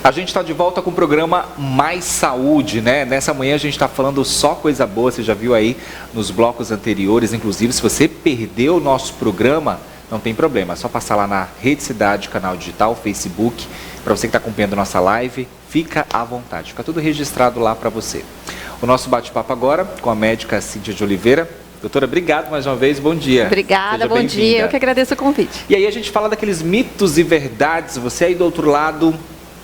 A gente está de volta com o programa Mais Saúde, né? Nessa manhã a gente está falando só coisa boa, você já viu aí nos blocos anteriores. Inclusive, se você perdeu o nosso programa, não tem problema, é só passar lá na Rede Cidade, canal digital, Facebook. Para você que está acompanhando nossa live, fica à vontade, fica tudo registrado lá para você. O nosso bate-papo agora com a médica Cíntia de Oliveira. Doutora, obrigado mais uma vez, bom dia. Obrigada, bom dia, eu que agradeço o convite. E aí a gente fala daqueles mitos e verdades, você aí do outro lado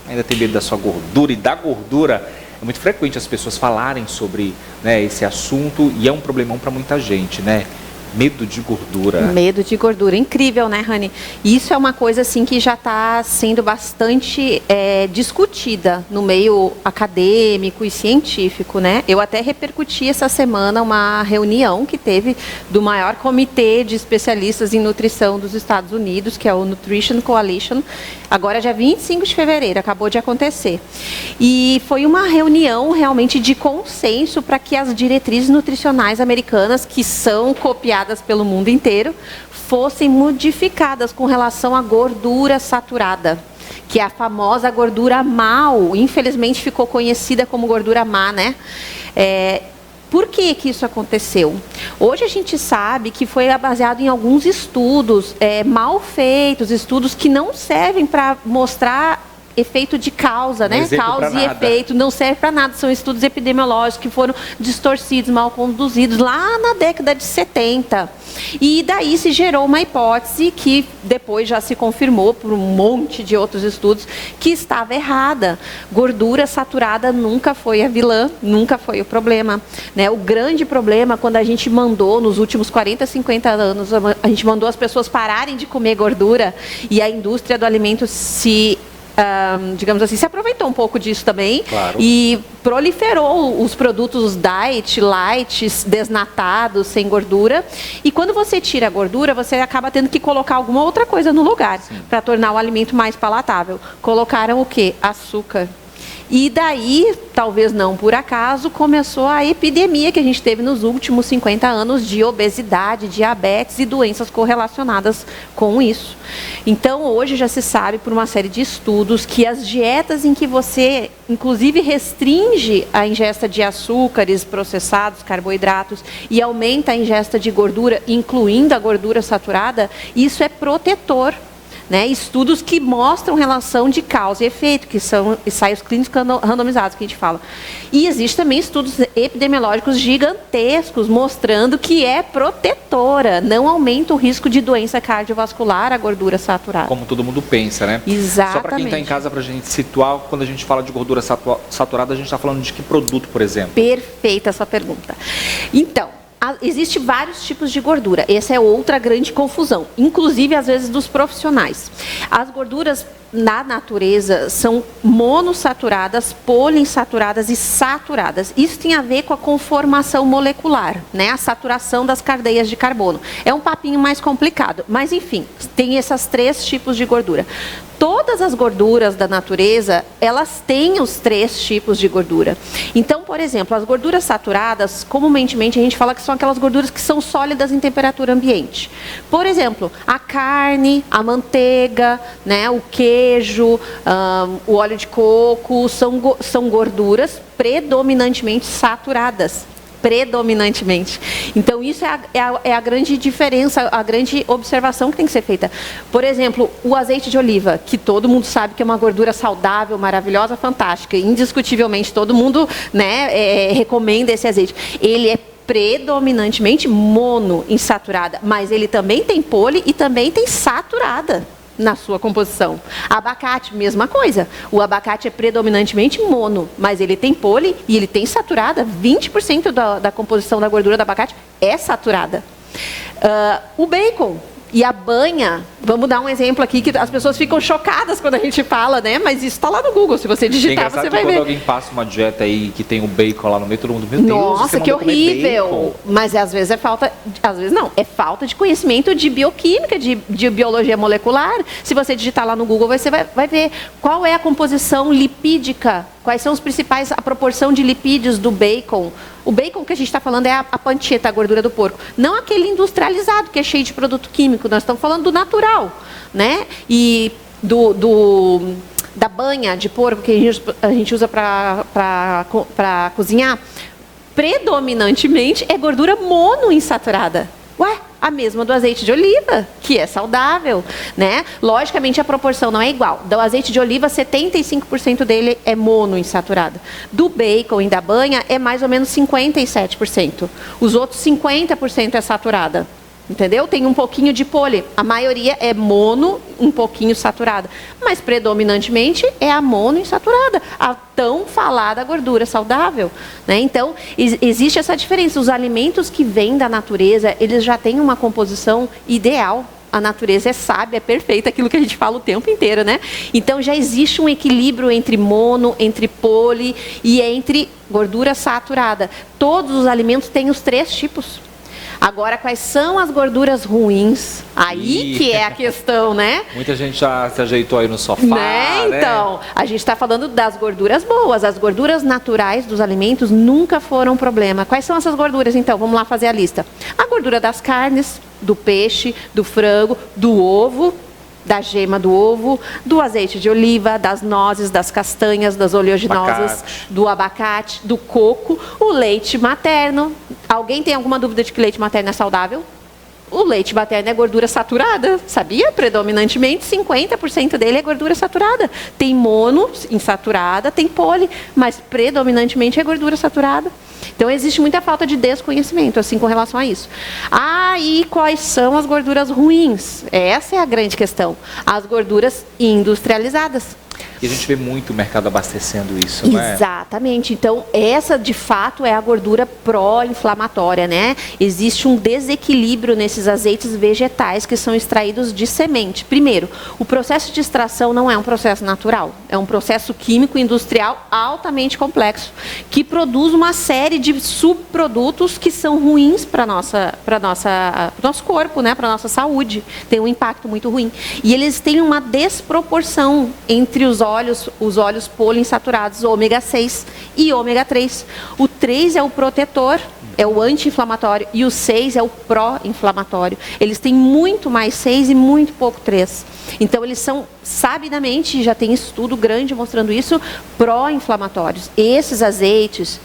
ainda tem medo da sua gordura e da gordura. É muito frequente as pessoas falarem sobre, né, esse assunto e é um problemão para muita gente, né? Medo de gordura. Medo de gordura, incrível, né, Rani? Isso é uma coisa assim que já está sendo bastante discutida no meio acadêmico e científico, né? Eu até repercuti essa semana uma reunião que teve do maior comitê de especialistas em nutrição dos Estados Unidos, que é o Nutrition Coalition, agora dia 25 de fevereiro, acabou de acontecer. E foi uma reunião realmente de consenso para que as diretrizes nutricionais americanas, que são copiadas pelo mundo inteiro, fossem modificadas com relação à gordura saturada, que é a famosa gordura mal, infelizmente ficou conhecida como gordura má, né? Por que isso aconteceu? Hoje a gente sabe que foi baseado em alguns estudos mal feitos, estudos que não servem para mostrar efeito de causa, né? Causa e efeito, não serve para nada. São estudos epidemiológicos que foram distorcidos, mal conduzidos lá na década de 70. E daí se gerou uma hipótese que depois já se confirmou por um monte de outros estudos que estava errada. Gordura saturada nunca foi a vilã, nunca foi o problema, né? O grande problema, quando a gente mandou, nos últimos 40, 50 anos, a gente mandou as pessoas pararem de comer gordura e a indústria do alimento digamos assim, se aproveitou um pouco disso também, claro, e proliferou os produtos diet, light, desnatados, sem gordura. E quando você tira a gordura, você acaba tendo que colocar alguma outra coisa no lugar para tornar o alimento mais palatável. Colocaram o quê? Açúcar. E daí, talvez não por acaso, começou a epidemia que a gente teve nos últimos 50 anos de obesidade, diabetes e doenças correlacionadas com isso. Então, hoje já se sabe por uma série de estudos que as dietas em que você, inclusive, restringe a ingesta de açúcares, processados, carboidratos e aumenta a ingesta de gordura, incluindo a gordura saturada, isso é protetor. Né, estudos que mostram relação de causa e efeito, que são ensaios clínicos randomizados que a gente fala. E existem também estudos epidemiológicos gigantescos mostrando que é protetora, não aumenta o risco de doença cardiovascular a gordura saturada. Como todo mundo pensa, né? Exatamente. Só para quem está em casa, para a gente situar, quando a gente fala de gordura saturada, a gente está falando de que produto, por exemplo? Perfeita essa pergunta. Então, existem vários tipos de gordura. Essa é outra grande confusão, inclusive às vezes dos profissionais. As gorduras na natureza são monossaturadas, poliinsaturadas e saturadas. Isso tem a ver com a conformação molecular, né? A saturação das cadeias de carbono. É um papinho mais complicado, mas enfim, tem esses três tipos de gordura. Todas as gorduras da natureza, elas têm os três tipos de gordura. Então, por exemplo, as gorduras saturadas, comumente a gente fala que são aquelas gorduras que são sólidas em temperatura ambiente. Por exemplo, a carne, a manteiga, né, o queijo, o óleo de coco, são gorduras predominantemente saturadas. Predominantemente. Então, isso é a grande diferença, a grande observação que tem que ser feita. Por exemplo, o azeite de oliva, que todo mundo sabe que é uma gordura saudável, maravilhosa, fantástica. Indiscutivelmente, todo mundo, né, recomenda esse azeite. Ele é predominantemente monoinsaturada, mas ele também tem poli e também tem saturada na sua composição. Abacate, mesma coisa. O abacate é predominantemente mono, mas ele tem poli e ele tem saturada. 20% da composição da gordura do abacate é saturada. O bacon e a banha, vamos dar um exemplo aqui, que as pessoas ficam chocadas quando a gente fala, né? Mas isso está lá no Google, se você digitar, você vai ver. Quando alguém passa uma dieta aí que tem o bacon lá no meio, todo mundo, meu Deus, nossa, que horrível! Mas às vezes é falta de conhecimento de bioquímica, de biologia molecular. Se você digitar lá no Google, você vai ver qual é a composição lipídica, quais são a proporção de lipídios do bacon. O bacon que a gente está falando é a panceta, a gordura do porco. Não aquele industrializado, que é cheio de produto químico. Nós estamos falando do natural, né? E da banha de porco que a gente usa para cozinhar, predominantemente é gordura monoinsaturada. Ué, a mesma do azeite de oliva, que é saudável, né? Logicamente a proporção não é igual. Do azeite de oliva, 75% dele é monoinsaturado. Do bacon e da banha é mais ou menos 57%. Os outros 50% é saturada. Entendeu? Tem um pouquinho de poli. A maioria é mono, um pouquinho saturada. Mas predominantemente é a monoinsaturada, a tão falada gordura saudável, né? Então, existe essa diferença. Os alimentos que vêm da natureza, eles já têm uma composição ideal. A natureza é sábia, é perfeita, aquilo que a gente fala o tempo inteiro, né? Então, já existe um equilíbrio entre mono, entre poli e entre gordura saturada. Todos os alimentos têm os 3 tipos. Agora, quais são as gorduras ruins? Aí que é a questão, né? Muita gente já se ajeitou aí no sofá, né? Então, a gente está falando das gorduras boas. As gorduras naturais dos alimentos nunca foram problema. Quais são essas gorduras, então? Vamos lá fazer a lista. A gordura das carnes, do peixe, do frango, do ovo, da gema do ovo, do azeite de oliva, das nozes, das castanhas, das oleaginosas, do abacate, do coco, o leite materno. Alguém tem alguma dúvida de que leite materno é saudável? O leite materno é gordura saturada, sabia? Predominantemente 50% dele é gordura saturada. Tem mono insaturada, tem poli, mas predominantemente é gordura saturada. Então, existe muita falta de desconhecimento, assim, com relação a isso. E quais são as gorduras ruins? Essa é a grande questão. As gorduras industrializadas. E a gente vê muito o mercado abastecendo isso, não é? Exatamente. Então, essa, de fato, é a gordura pró-inflamatória, né? Existe um desequilíbrio nesses azeites vegetais que são extraídos de semente. Primeiro, o processo de extração não é um processo natural. É um processo químico industrial altamente complexo, que produz uma série de subprodutos que são ruins para o nosso corpo, né? Para a nossa saúde. Tem um impacto muito ruim. E eles têm uma desproporção entre os óleos poliinsaturados, ômega 6 e ômega 3. O 3 é o protetor, é o anti-inflamatório, e o 6 é o pró-inflamatório. Eles têm muito mais 6 e muito pouco 3. Então, eles são, sabidamente, já tem estudo grande mostrando isso, pró-inflamatórios. Esses azeites,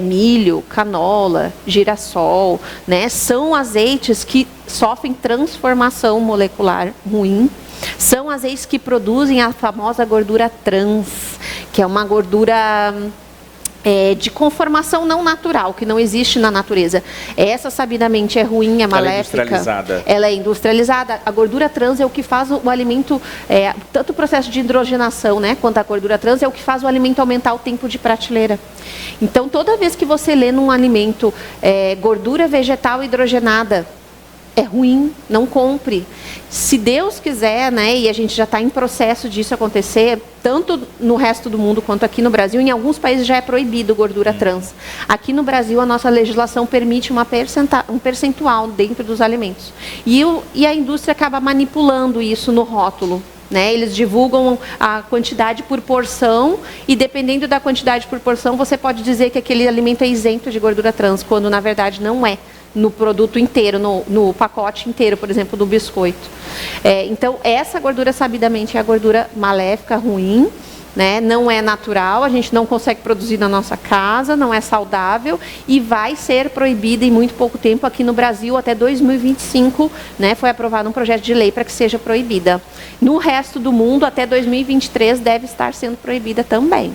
milho, canola, girassol, né, são azeites que sofrem transformação molecular ruim. São azeites que produzem a famosa gordura trans, que é uma gordura de conformação não natural, que não existe na natureza. Essa, sabidamente, é ruim, é maléfica. Ela é industrializada. Ela é industrializada. A gordura trans é o que faz o alimento, tanto o processo de hidrogenação, né, quanto a gordura trans, é o que faz o alimento aumentar o tempo de prateleira. Então, toda vez que você lê num alimento gordura vegetal hidrogenada, é ruim, não compre. Se Deus quiser, né, e a gente já está em processo disso acontecer, tanto no resto do mundo quanto aqui no Brasil, em alguns países já é proibido gordura trans. Aqui no Brasil, a nossa legislação permite um percentual dentro dos alimentos. E a indústria acaba manipulando isso no rótulo. Né? Eles divulgam a quantidade por porção e, dependendo da quantidade por porção, você pode dizer que aquele alimento é isento de gordura trans, quando na verdade não é. No produto inteiro, no pacote inteiro, por exemplo, do biscoito. Então, essa gordura, sabidamente, é a gordura maléfica, ruim, né? Não é natural, a gente não consegue produzir na nossa casa, não é saudável e vai ser proibida em muito pouco tempo aqui no Brasil, até 2025, né? Foi aprovado um projeto de lei para que seja proibida. No resto do mundo, até 2023, deve estar sendo proibida também.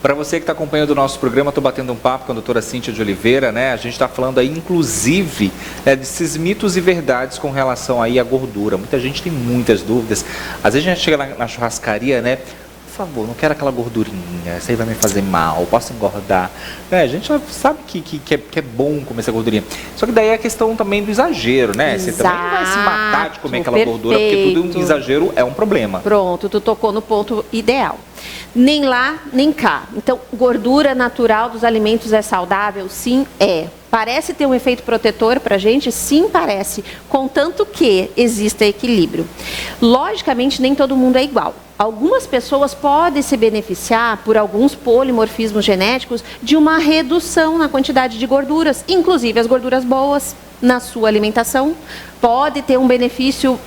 Para você que está acompanhando o nosso programa, estou batendo um papo com a doutora Cíntia de Oliveira, né? A gente está falando aí, inclusive, desses mitos e verdades com relação aí à gordura. Muita gente tem muitas dúvidas. Às vezes a gente chega na churrascaria, né? Por favor, não quero aquela gordurinha, isso aí vai me fazer mal, posso engordar. A gente sabe que é bom comer essa gordurinha. Só que daí é a questão também do exagero, né? Exato, você também não vai se matar de comer aquela gordura, porque tudo exagero é um problema. Pronto, tu tocou no ponto ideal. Nem lá, nem cá. Então, gordura natural dos alimentos é saudável? Sim, é. Parece ter um efeito protetor para a gente? Sim, parece. Contanto que exista equilíbrio. Logicamente, nem todo mundo é igual. Algumas pessoas podem se beneficiar, por alguns polimorfismos genéticos, de uma redução na quantidade de gorduras, inclusive as gorduras boas. na sua alimentação, pode ter um benefício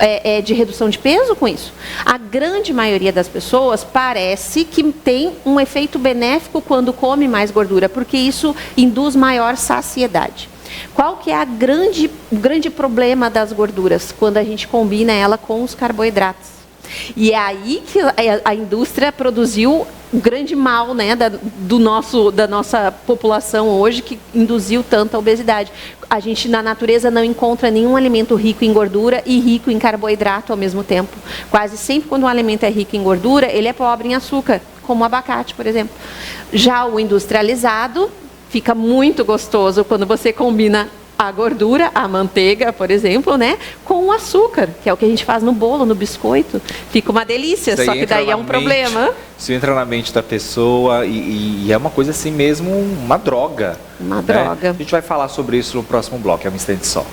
de redução de peso com isso. A grande maioria das pessoas parece que tem um efeito benéfico quando come mais gordura, porque isso induz maior saciedade. Qual que é o grande problema das gorduras? Quando a gente combina ela com os carboidratos. E é aí que a indústria produziu o grande mal, né, da nossa população hoje, que induziu tanta obesidade. A gente na natureza não encontra nenhum alimento rico em gordura e rico em carboidrato ao mesmo tempo. Quase sempre quando um alimento é rico em gordura, ele é pobre em açúcar, como o abacate, por exemplo. Já o industrializado fica muito gostoso quando você combina a gordura, a manteiga, por exemplo, né, com o açúcar, que é o que a gente faz no bolo, no biscoito. Fica uma delícia, só que daí é um problema. Isso entra na mente da pessoa e é uma coisa assim mesmo, uma droga. Uma droga. A gente vai falar sobre isso no próximo bloco, é um instante só.